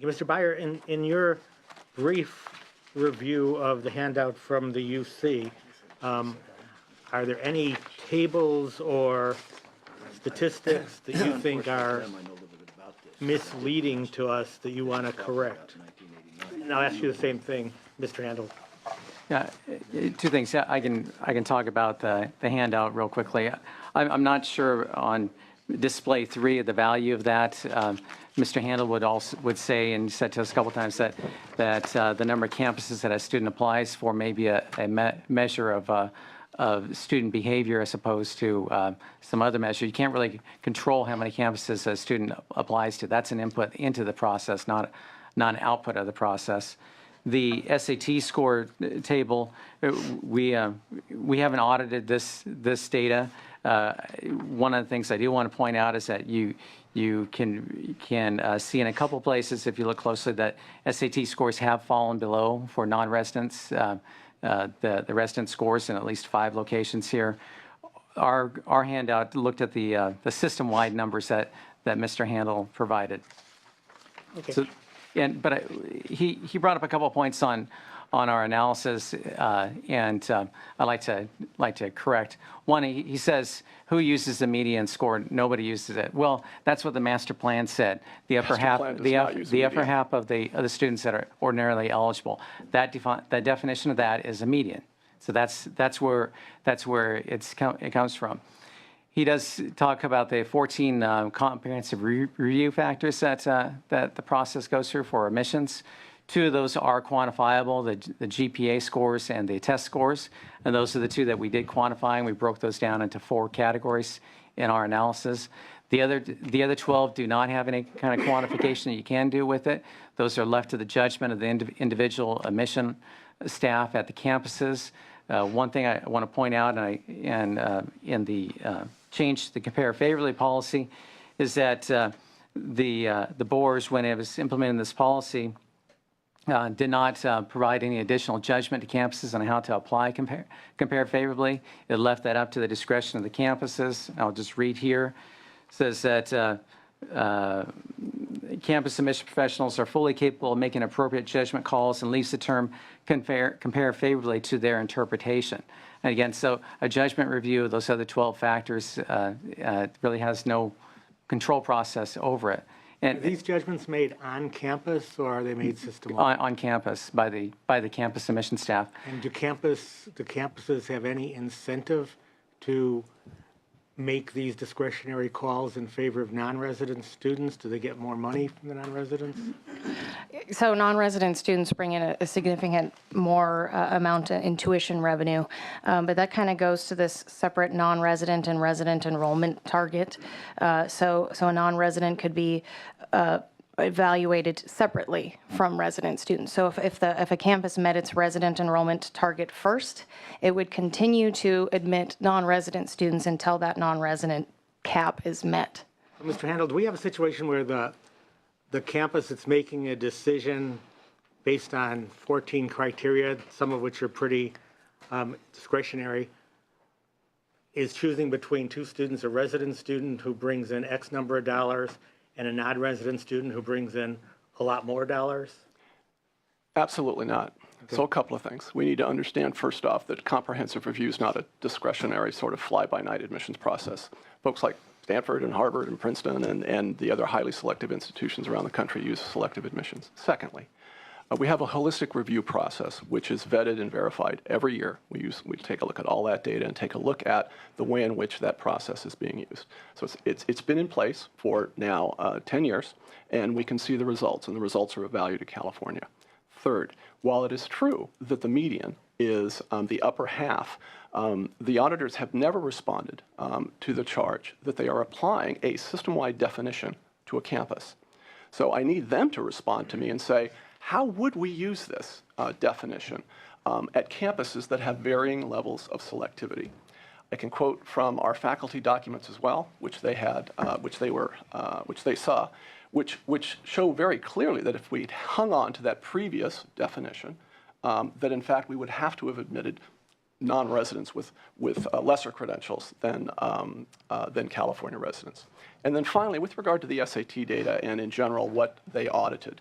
Thank you, Mr. Byer. In your brief review of the handout from the UC, are there any tables or statistics that you think are misleading to us that you want to correct? And I'll ask you the same thing, Mr. Handel. Yeah, two things. I can talk about the handout real quickly. I'm not sure on display 3 of the value of that. Mr. Handel would say, and said to us a couple times, that the number of campuses that a student applies for may be a measure of student behavior as opposed to some other measure. You can't really control how many campuses a student applies to. That's an input into the process, not an output of the process. The SAT score table, we haven't audited this data. One of the things I do want to point out is that you can see in a couple places, if you look closely, that SAT scores have fallen below for non-residents. The resident scores in at least 5 locations here. Our handout looked at the system-wide numbers that Mr. Handel provided. Okay. So, but he brought up a couple of points on our analysis, and I'd like to correct. One, he says, who uses the median score? Nobody uses it. Well, that's what the master plan said. The upper half of the students that are ordinarily eligible. That definition of that is a median. So that's where it comes from. He does talk about the 14 comprehensive review factors that the process goes through for admissions. 2 of those are quantifiable, the GPA scores and the test scores, and those are the 2 that we did quantify, and we broke those down into 4 categories in our analysis. The other 12 do not have any kind of quantification that you can do with it. Those are left to the judgment of the individual admission staff at the campuses. One thing I want to point out, in the change to the compare favorably policy, is that the BORS, when it was implementing this policy, did not provide any additional judgment to campuses on how to apply compare favorably. It left that up to the discretion of the campuses. I'll just read here. It says that campus admission professionals are fully capable of making appropriate judgment calls, and leaves the term compare favorably to their interpretation. And again, so a judgment review of those other 12 factors really has no control process over it. And are these judgments made on campus, or are they made system-wide? On campus by the campus admission staff. And do campuses have any incentive to make these discretionary calls in favor of non-resident students? Do they get more money from the non-residents? So non-resident students bring in a significant more amount in tuition revenue, but that kind of goes to this separate non-resident and resident enrollment target. So a non-resident could be evaluated separately from resident students. So if a campus met its resident enrollment target first, it would continue to admit non-resident students until that non-resident cap is met. Mr. Handel, do we have a situation where the campus that's making a decision based on 14 criteria, some of which are pretty discretionary, is choosing between 2 students, a resident student who brings in X number of dollars and a non-resident student who brings in a lot more dollars? Absolutely not. Okay. So a couple of things. We need to understand, first off, that comprehensive review is not a discretionary sort of fly-by-night admissions process. Folks like Stanford and Harvard and Princeton and the other highly selective institutions around the country use selective admissions. Secondly, we have a holistic review process which is vetted and verified every year. We take a look at all that data and take a look at the way in which that process is being used. So it's been in place for now 10 years, and we can see the results, and the results are of value to California. Third, while it is true that the median is the upper half, the auditors have never responded to the charge that they are applying a system-wide definition to a campus. So I need them to respond to me and say, how would we use this definition at campuses that have varying levels of selectivity? I can quote from our faculty documents as well, which they had, which they saw, which show very clearly that if we'd hung on to that previous definition, that in fact we would have to have admitted non-residents with lesser credentials than California residents. And then finally, with regard to the SAT data and in general what they audited,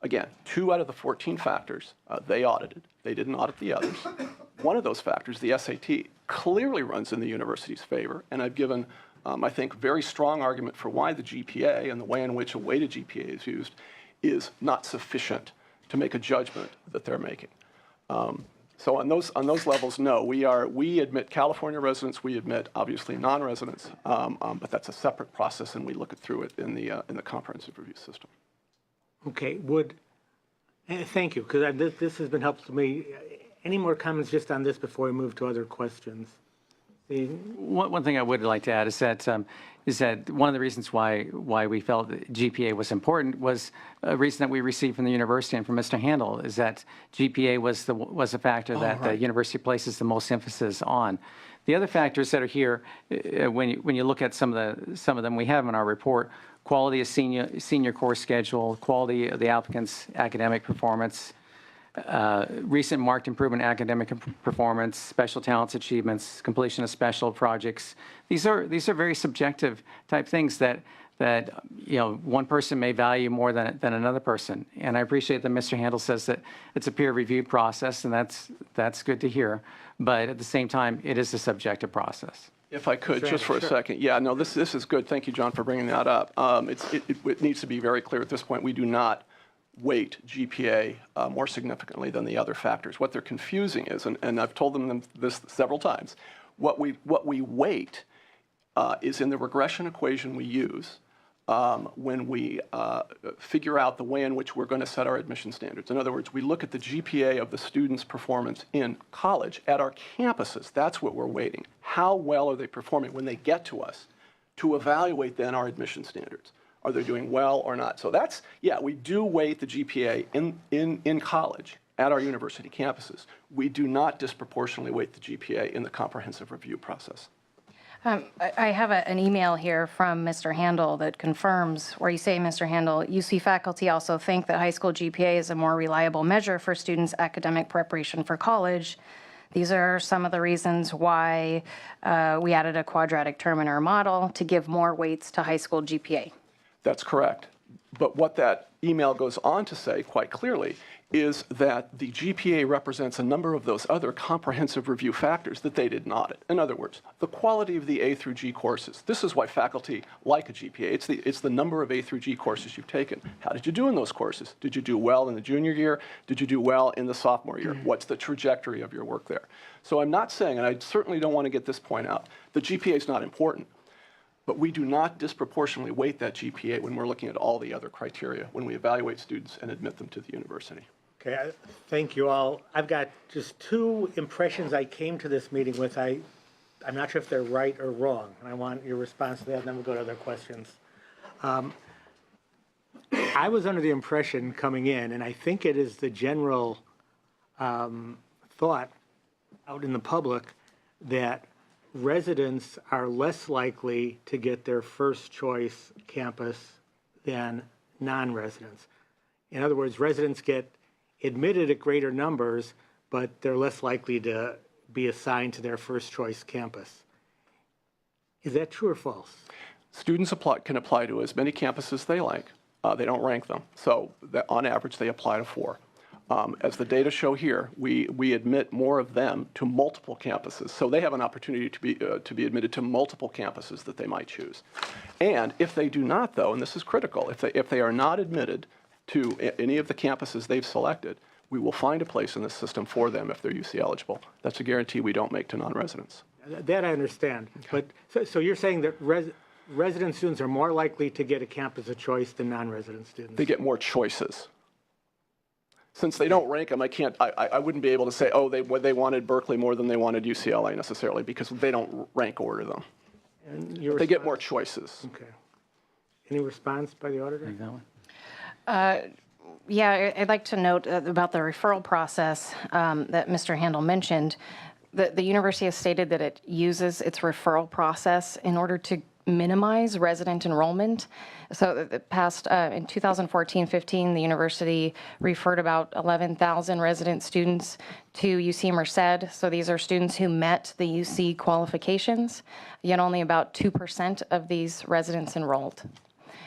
Again, 2 out of the 14 factors they audited. They didn't audit the others. One of those factors, the SAT, clearly runs in the university's favor, and I've given, I think, very strong argument for why the GPA and the way in which a weighted GPA is used is not sufficient to make a judgment that they're making. So on those levels, no, we admit California residents, we admit obviously non-residents, but that's a separate process, and we look through it in the comprehensive review system. Okay, thank you, because this has been helpful to me. Any more comments just on this before we move to other questions? One thing I would like to add is that one of the reasons why we felt that GPA was important was a reason that we received from the university and from Mr. Handel is that GPA was a factor that the university places the most emphasis on. The other factors that are here, when you look at some of them we have in our report, quality of senior course schedule, quality of the applicant's academic performance, recent marked improvement in academic performance, special talents achievements, completion of special projects. These are very subjective type things that one person may value more than another person. And I appreciate that Mr. Handel says that it's a peer-reviewed process, and that's good to hear. But at the same time, it is a subjective process. If I could, just for a second. Yeah, no, this is good. Thank you, John, for bringing that up. It needs to be very clear at this point. We do not weight GPA more significantly than the other factors. What they're confusing is, and I've told them this several times, what we weight is in the regression equation we use when we figure out the way in which we're going to set our admission standards. In other words, we look at the GPA of the student's performance in college at our campuses. That's what we're weighting. How well are they performing when they get to us to evaluate then our admission standards? Are they doing well or not? So that's, yeah, we do weight the GPA in college at our university campuses. We do not disproportionately weight the GPA in the comprehensive review process. I have an email here from Mr. Handel that confirms, where you say, Mr. Handel, UC faculty also think that high school GPA is a more reliable measure for students' academic preparation for college. These are some of the reasons why we added a quadratic term in our model to give more weights to high school GPA. That's correct. But what that email goes on to say quite clearly is that the GPA represents a number of those other comprehensive review factors that they did not audit. In other words, the quality of the A through G courses. This is why faculty like a GPA. It's the number of A through G courses you've taken. How did you do in those courses? Did you do well in the junior year? Did you do well in the sophomore year? What's the trajectory of your work there? So I'm not saying, and I certainly don't want to get this point out, the GPA is not important. But we do not disproportionately weight that GPA when we're looking at all the other criteria when we evaluate students and admit them to the university. Okay, thank you all. I've got just 2 impressions I came to this meeting with. I'm not sure if they're right or wrong, and I want your response to that, and then we'll go to other questions. I was under the impression coming in, and I think it is the general thought out in the public, that residents are less likely to get their first choice campus than non-residents. In other words, residents get admitted at greater numbers, but they're less likely to be assigned to their first choice campus. Is that true or false? Students can apply to as many campuses as they like. They don't rank them. So on average, they apply to 4. As the data show here, we admit more of them to multiple campuses. So they have an opportunity to be admitted to multiple campuses that they might choose. And if they do not, though, and this is critical, if they are not admitted to any of the campuses they've selected, we will find a place in the system for them if they're UC eligible. That's a guarantee we don't make to non-residents. That I understand. Okay. But so you're saying that resident students are more likely to get a campus of choice than non-resident students? They get more choices. Since they don't rank them, I wouldn't be able to say, oh, they wanted Berkeley more than they wanted UCLA necessarily, because they don't rank order them. And they get more choices. Okay. Any response by the auditor? Yeah, I'd like to note about the referral process that Mr. Handel mentioned. The university has stated that it uses its referral process in order to minimize resident enrollment. So the past, in 2014-15, the university referred about 11,000 resident students to UC Merced. So these are students who met the UC qualifications, yet only about 2% of these residents enrolled.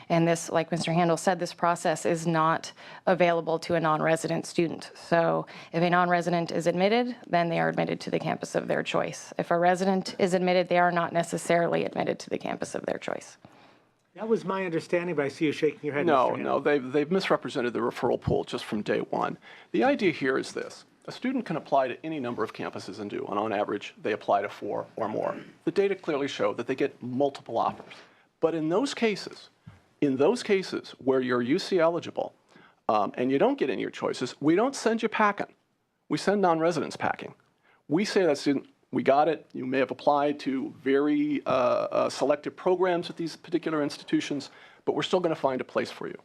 And this, like Mr. Handel said, this process is not available to a non-resident student. So if a non-resident is admitted, then they are admitted to the campus of their choice. If a resident is admitted, they are not necessarily admitted to the campus of their choice. That was my understanding, but I see you shaking your head. No, Mr. Handel. no, they've misrepresented the referral pool just from day one. The idea here is this. A student can apply to any number of campuses and do, and on average, they apply to 4 or more. The data clearly show that they get multiple offers. But in those cases where you're UC eligible and you don't get any of your choices, we don't send you packing. We send non-residents packing. We say to that student, we got it. You may have applied to very selective programs at these particular institutions, but we're still going to find a place for you.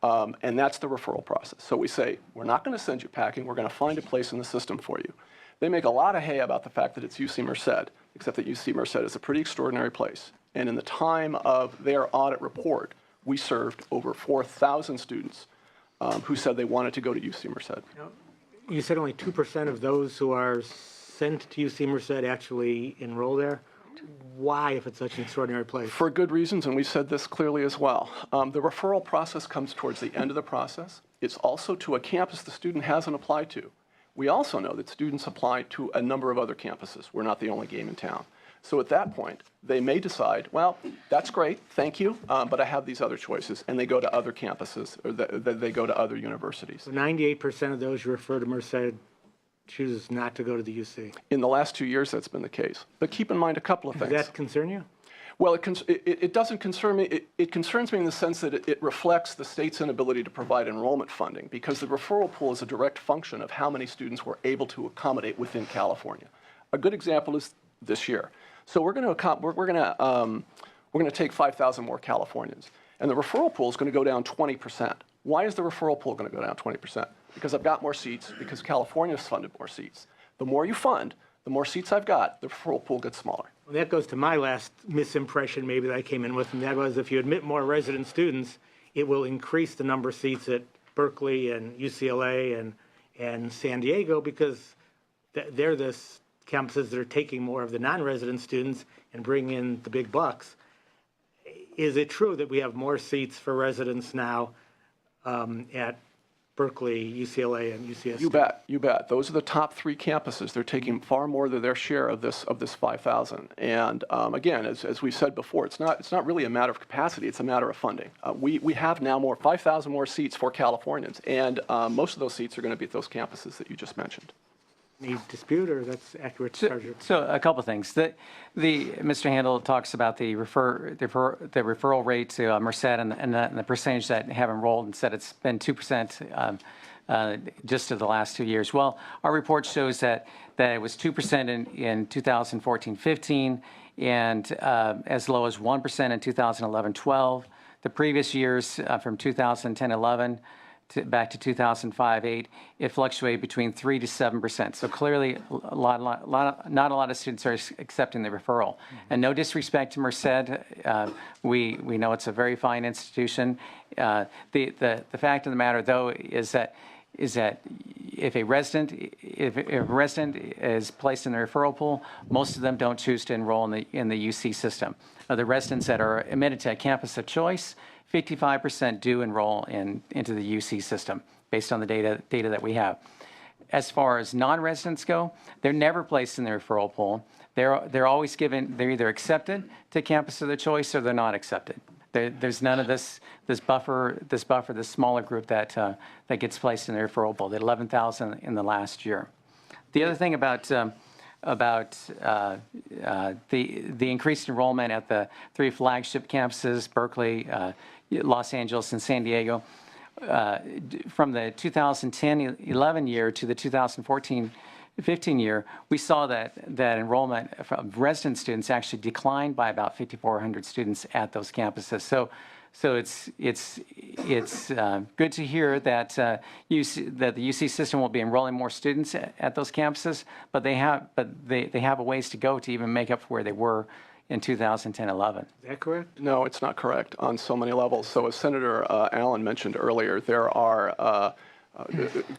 And that's the referral process. So we say, we're not going to send you packing. We're going to find a place in the system for you. They make a lot of hay about the fact that it's UC Merced, except that UC Merced is a pretty extraordinary place. And in the time of their audit report, we served over 4,000 students who said they wanted to go to UC Merced. You said only 2% of those who are sent to UC Merced actually enroll there. Why, if it's such an extraordinary place? For good reasons, and we said this clearly as well. The referral process comes towards the end of the process. It's also to a campus the student hasn't applied to. We also know that students apply to a number of other campuses. We're not the only game in town. So at that point, they may decide, well, that's great, thank you, but I have these other choices, and they go to other campuses, or they go to other universities. So 98% of those you refer to Merced choose not to go to the UC. In the last 2 years, that's been the case. But keep in mind a couple of things. Does that concern you? Well, it doesn't concern me. It concerns me in the sense that it reflects the state's inability to provide enrollment funding, because the referral pool is a direct function of how many students we're able to accommodate within California. A good example is this year. So we're going to take 5,000 more Californians, and the referral pool is going to go down 20%. Why is the referral pool going to go down 20%? Because I've got more seats, because California's funded more seats. The more you fund, the more seats I've got, the referral pool gets smaller. Well, that goes to my last misimpression maybe that I came in with, and that was if you admit more resident students, it will increase the number of seats at Berkeley and UCLA and San Diego, because they're the campuses that are taking more of the non-resident students and bring in the big bucks. Is it true that we have more seats for residents now at Berkeley, UCLA, and UCSD? You bet, you bet. Those are the top 3 campuses. They're taking far more than their share of this 5,000. And again, as we said before, it's not really a matter of capacity. It's a matter of funding. We have now 5,000 more seats for Californians, and most of those seats are going to be at those campuses that you just mentioned. Any dispute, or that's accurate, Sergeant? So a couple things. Mr. Handel talks about the referral rate to Merced and the percentage that have enrolled, and said it's been 2% just to the last 2 years. Well, our report shows that it was 2% in 2014-15 and as low as 1% in 2011-12. The previous years from 2010-11 back to 2005-8, it fluctuated between 3 to 7%. So clearly, not a lot of students are accepting the referral. And no disrespect to Merced, we know it's a very fine institution. The fact of the matter, though, is that if a resident is placed in the referral pool, most of them don't choose to enroll in the UC system. The residents that are admitted to a campus of choice, 55% do enroll into the UC system based on the data that we have. As far as non-residents go, they're never placed in the referral pool. They're always given, they're either accepted to campus of their choice or they're not accepted. There's none of this buffer, this smaller group that gets placed in the referral pool, the 11,000 in the last year. The other thing about the increased enrollment at the 3 flagship campuses, Berkeley, Los Angeles, and San Diego, from the 2010-11 year to the 2014-15 year, we saw that enrollment of resident students actually declined by about 5,400 students at those campuses. So it's good to hear that the UC system will be enrolling more students at those campuses, but they have a ways to go to even make up for where they were in 2010-11. Is that correct? No, it's not correct on so many levels. So as Senator Allen mentioned earlier, there are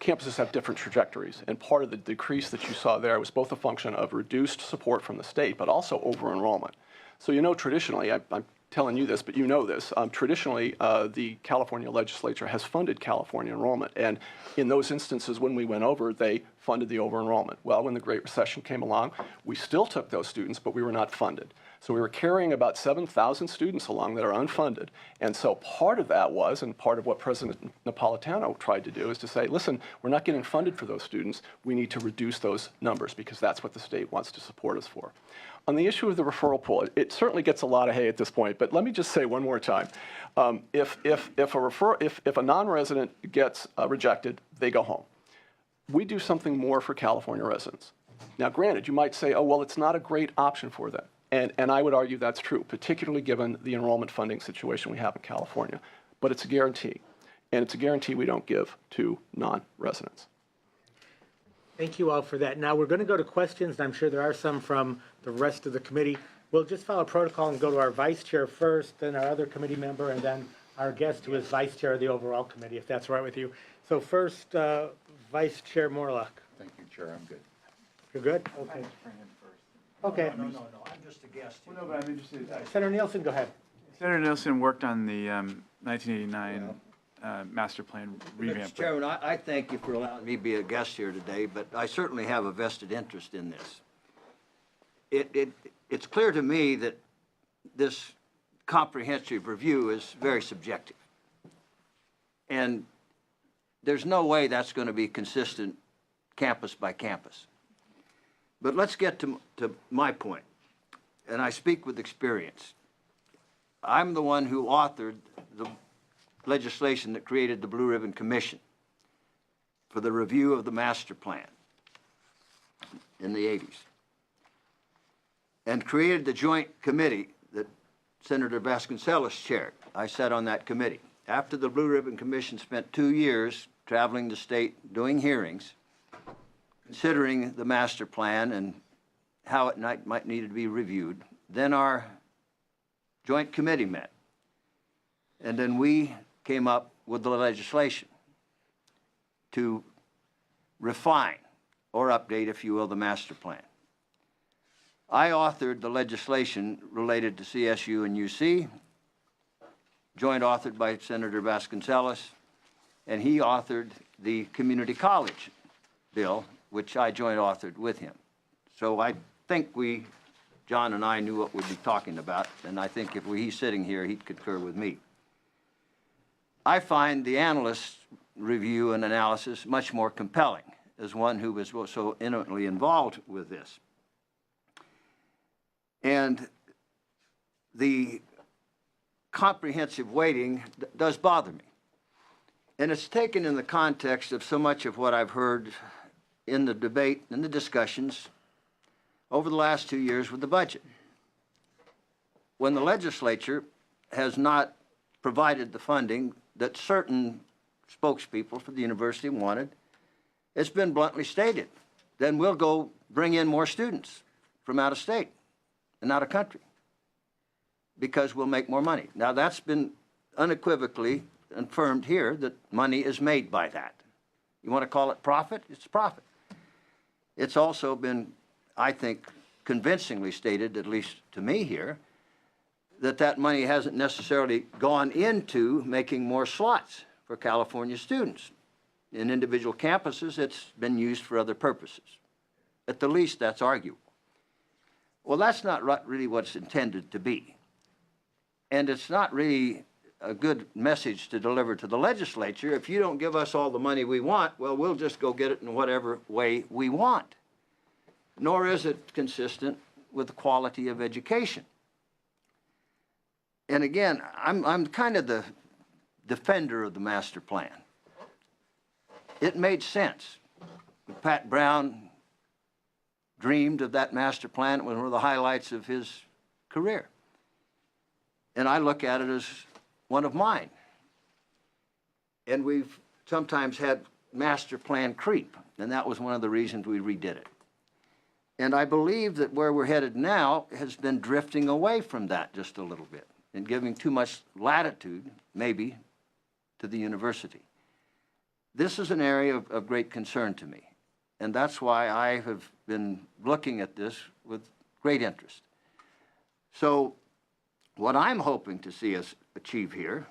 campuses have different trajectories, and part of the decrease that you saw there was both a function of reduced support from the state, but also over-enrollment. So traditionally, I'm telling you this, but you know this. Traditionally, the California legislature has funded California enrollment. And in those instances when we went over, they funded the over-enrollment. Well, when the Great Recession came along, we still took those students, but we were not funded. So we were carrying about 7,000 students along that are unfunded. And so part of that was, and part of what President Napolitano tried to do, is to say, listen, we're not getting funded for those students. We need to reduce those numbers because that's what the state wants to support us for. On the issue of the referral pool, it certainly gets a lot of hay at this point, but let me just say one more time. If a non-resident gets rejected, they go home. We do something more for California residents. Now, granted, you might say, oh, well, it's not a great option for them. And I would argue that's true, particularly given the enrollment funding situation we have in California. But it's a guarantee. And it's a guarantee we don't give to non-residents. Thank you all for that. Now, we're going to go to questions, and I'm sure there are some from the rest of the committee. We'll just follow protocol and go to our vice chair first, then our other committee member, and then our guest who is vice chair of the overall committee, if that's right with you. So first, Vice Chair Morlock. Thank you, Chair. I'm good. You're good? Okay. Okay. No, I'm just a guest. Well, no, but I'm interested. Senator Nielsen, go ahead. Senator Nielsen worked on the 1989 master plan revamp. Mr. Chairman, I thank you for allowing me to be a guest here today, but I certainly have a vested interest in this. It's clear to me that this comprehensive review is very subjective. And there's no way that's going to be consistent campus by campus. But let's get to my point, and I speak with experience. I'm the one who authored the legislation that created the Blue Ribbon Commission for the review of the master plan in the 80s, and created the joint committee that Senator Vasconcellos chaired. I sat on that committee. After the Blue Ribbon Commission spent 2 years traveling the state doing hearings, considering the master plan and how it might need to be reviewed, then our joint committee met. And then we came up with the legislation to refine or update, if you will, the master plan. I authored the legislation related to CSU and UC, joint authored by Senator Vasconcellos, and he authored the community college bill, which I joint authored with him. So I think John and I knew what we'd be talking about, and I think if he's sitting here, he'd concur with me. I find the analyst's review and analysis much more compelling as one who was so intimately involved with this. And the comprehensive weighting does bother me. And it's taken in the context of so much of what I've heard in the debate and the discussions over the last 2 years with the budget. When the legislature has not provided the funding that certain spokespeople for the university wanted, it's been bluntly stated, then we'll go bring in more students from out of state and out of country because we'll make more money. Now, that's been unequivocally affirmed here that money is made by that. You want to call it profit? It's profit. It's also been, I think, convincingly stated, at least to me here, that that money hasn't necessarily gone into making more slots for California students. In individual campuses, it's been used for other purposes. At the least, that's arguable. Well, that's not really what it's intended to be. And it's not really a good message to deliver to the legislature. If you don't give us all the money we want, well, we'll just go get it in whatever way we want. Nor is it consistent with the quality of education. And again, I'm kind of the defender of the master plan. It made sense. Pat Brown dreamed of that master plan. It was one of the highlights of his career. And I look at it as one of mine. And we've sometimes had master plan creep, and that was one of the reasons we redid it. And I believe that where we're headed now has been drifting away from that just a little bit and giving too much latitude, maybe, to the university. This is an area of great concern to me, and that's why I have been looking at this with great interest. So What I'm hoping to see us achieve here,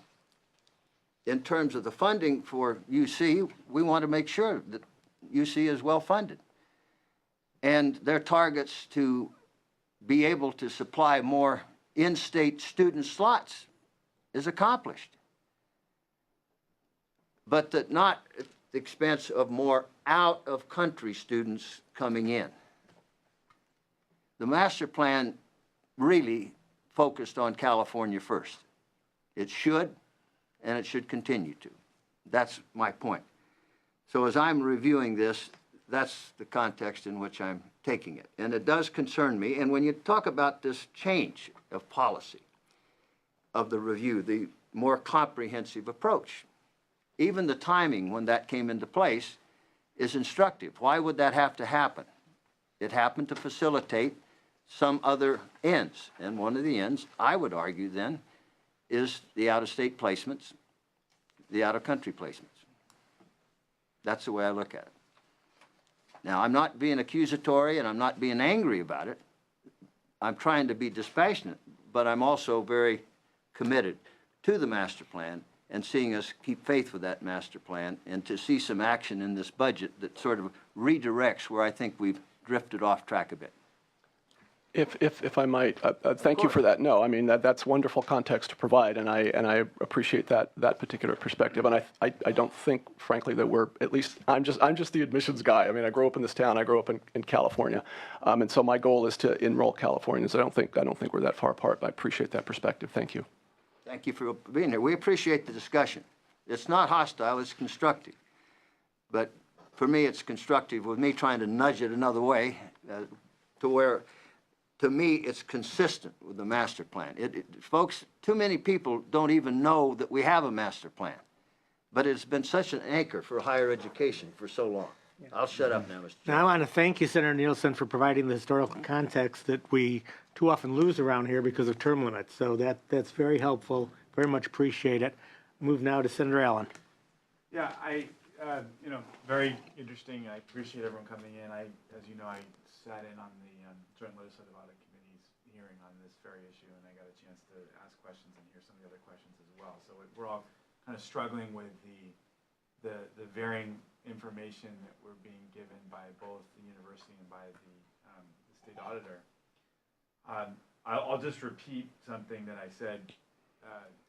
in terms of the funding for UC, we want to make sure that UC is well funded. And their targets to be able to supply more in-state student slots is accomplished. But that not at the expense of more out-of-country students coming in. The master plan really focused on California first. It should, and it should continue to. That's my point. So as I'm reviewing this, that's the context in which I'm taking it. And it does concern me. And when you talk about this change of policy, of the review, the more comprehensive approach, even the timing when that came into place is instructive. Why would that have to happen? It happened to facilitate some other ends. And one of the ends, I would argue then, is the out-of-state placements, the out-of-country placements. That's the way I look at it. Now, I'm not being accusatory and I'm not being angry about it. I'm trying to be dispassionate, but I'm also very committed to the master plan and seeing us keep faith with that master plan and to see some action in this budget that sort of redirects where I think we've drifted off track a bit. If I might, thank you for that. No, I mean, that's wonderful context to provide, and I appreciate that particular perspective. And I don't think, frankly, that we're, at least, I'm just the admissions guy. I mean, I grew up in this town. I grew up in California. And so my goal is to enroll Californians. I don't think we're that far apart, but I appreciate that perspective. Thank you. Thank you for being here. We appreciate the discussion. It's not hostile, it's constructive. But for me, it's constructive with me trying to nudge it another way to where, to me, it's consistent with the master plan. Folks, too many people don't even know that we have a master plan. But it's been such an anchor for higher education for so long. I'll shut up now, Mr. Chairman. Now, I want to thank you, Senator Nielsen, for providing the historical context that we too often lose around here because of term limits. So that's very helpful. Very much appreciate it. Move now to Senator Allen. Yeah, very interesting. I appreciate everyone coming in. As you know, I sat in on the Joint Legislative Audit Committee's hearing on this very issue, and I got a chance to ask questions and hear some of the other questions as well. So we're all kind of struggling with the varying information that we're being given by both the university and by the state auditor. I'll just repeat something that I said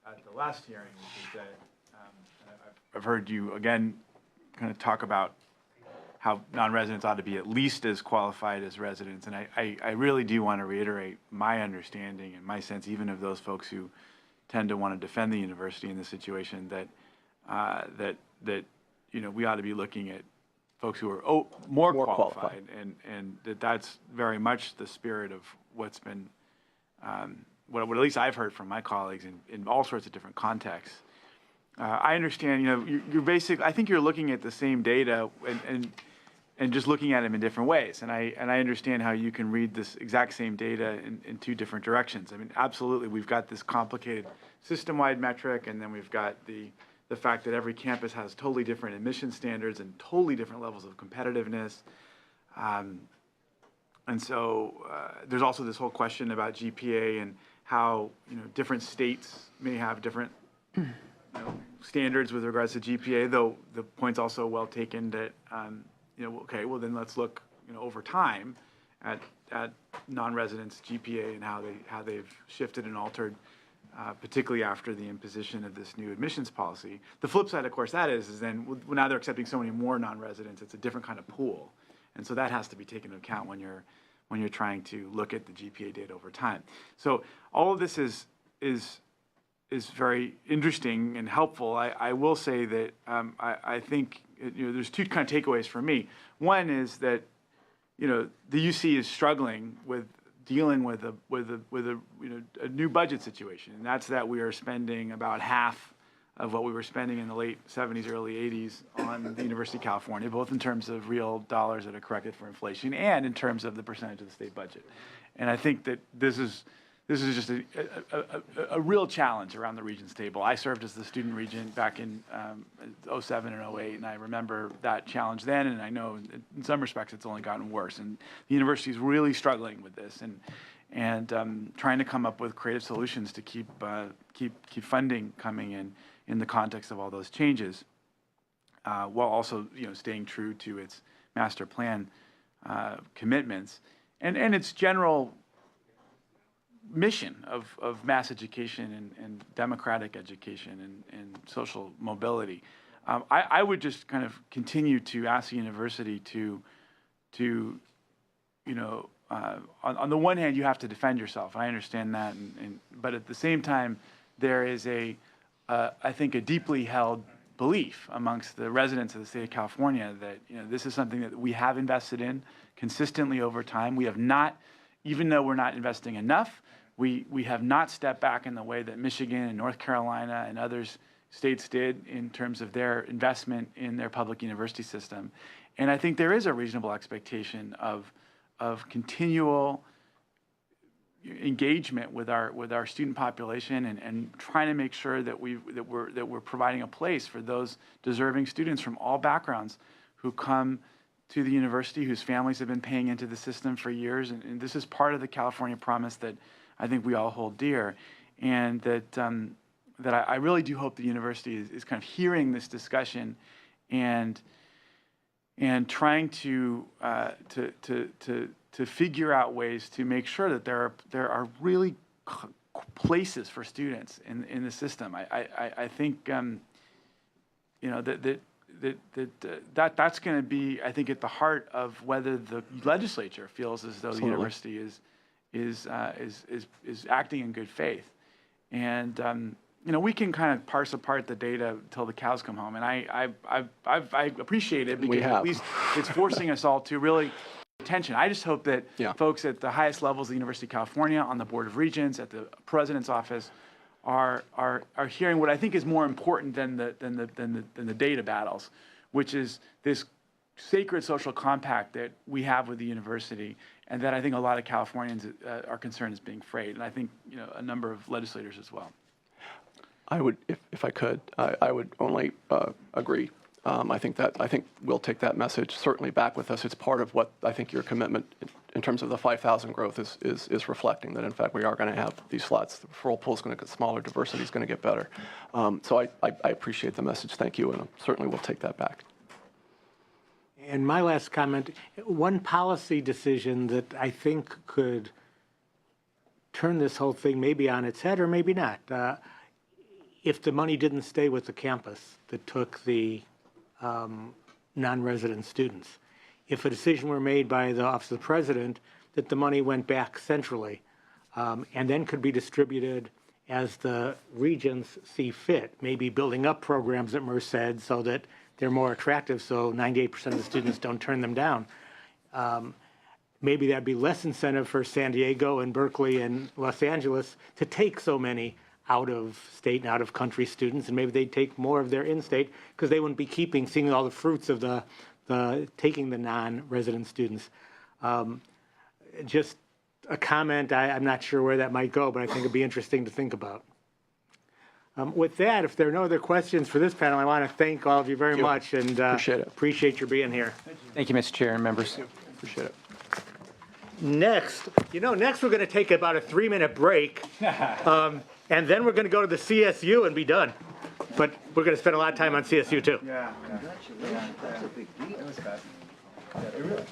at the last hearing, which is that I've heard you again kind of talk about how non-residents ought to be at least as qualified as residents, and I really do want to reiterate my understanding and my sense, even of those folks who tend to want to defend the university in this situation, that we ought to be looking at folks who are more qualified, and that's very much the spirit of what's been what at least I've heard from my colleagues in all sorts of different contexts. I understand, you're basically, I think you're looking at the same data and just looking at them in different ways. And I understand how you can read this exact same data in two different directions. I mean, absolutely, we've got this complicated system-wide metric, and then we've got the fact that every campus has totally different admission standards and totally different levels of competitiveness. And so there's also this whole question about GPA and how different states may have different standards with regards to GPA. Though the point's also well taken that okay, well then let's look over time at non-residents' GPA and how they've shifted and altered, particularly after the imposition of this new admissions policy. The flip side, of course, is then now they're accepting so many more non-residents. It's a different kind of pool. And so that has to be taken into account when you're trying to look at the GPA data over time. So all of this is very interesting and helpful. I will say that I think there's two kind of takeaways for me. One is that the UC is struggling with dealing with a new budget situation, and that's that we are spending about half of what we were spending in the late 70s, early 80s on the University of California, both in terms of real dollars that are corrected for inflation and in terms of the percentage of the state budget. And I think that this is just a real challenge around the Regents table. I served as the student regent back in 07 and 08, and I remember that challenge then, and I know in some respects it's only gotten worse. And the university is really struggling with this. and trying to come up with creative solutions to keep funding coming in the context of all those changes, while also staying true to its master plan commitments and its general mission of mass education and democratic education and social mobility. I would just kind of continue to ask the university to on the one hand, you have to defend yourself. I understand that, but at the same time, there is I think, a deeply held belief amongst the residents of the state of California that this is something that we have invested in consistently over time. We have not, even though we're not investing enough, we have not stepped back in the way that Michigan and North Carolina and others states did in terms of their investment in their public university system. And I think there is a reasonable expectation of continual engagement with our student population and trying to make sure that we're providing a place for those deserving students from all backgrounds who come to the university, whose families have been paying into the system for years. And this is part of the California promise that I think we all hold dear, and that I really do hope the university is kind of hearing this discussion and trying to figure out ways to make sure that there are really places for students in the system. I think that's going to be, I think, at the heart of whether the legislature feels as though Absolutely. the university is acting in good faith. And we can kind of parse apart the data till the cows come home, and I appreciate it because at least it's forcing us all to really pay attention. I just hope that folks at the highest levels of the University of California, on the Board of Regents, at the President's office, are hearing what I think is more important than the data battles, which is this sacred social compact that we have with the university, and that I think a lot of Californians are concerned is being frayed, and I think a number of legislators as well. I would, if I could, I would only agree. I think we'll take that message certainly back with us. It's part of what I think your commitment in terms of the 5,000 growth is reflecting, that in fact we are going to have these slots. The referral pool is going to get smaller, diversity is going to get better. So I appreciate the message. Thank you, and certainly we'll take that back. And my last comment, one policy decision that I think could turn this whole thing maybe on its head or maybe not. If the money didn't stay with the campus that took the non-resident students, if a decision were made by the Office of the President that the money went back centrally and then could be distributed as the regions see fit, maybe building up programs at Merced so that they're more attractive so 98% of the students don't turn them down. Maybe that'd be less incentive for San Diego and Berkeley and Los Angeles to take so many out of state and out of country students, and maybe they'd take more of their in-state because they wouldn't be seeing all the fruits of the taking the non-resident students. Just a comment, I'm not sure where that might go, but I think it'd be interesting to think about. With that, if there are no other questions for this panel, I want to thank all of you very much and appreciate your being here. Thank you, Mr. Chair and members. Appreciate it. Next we're going to take about a 3-minute break, and then we're going to go to the CSU and be done. But we're going to spend a lot of time on CSU too. Yeah. Congratulations. That's a big deal. It was fast. Yeah, it really.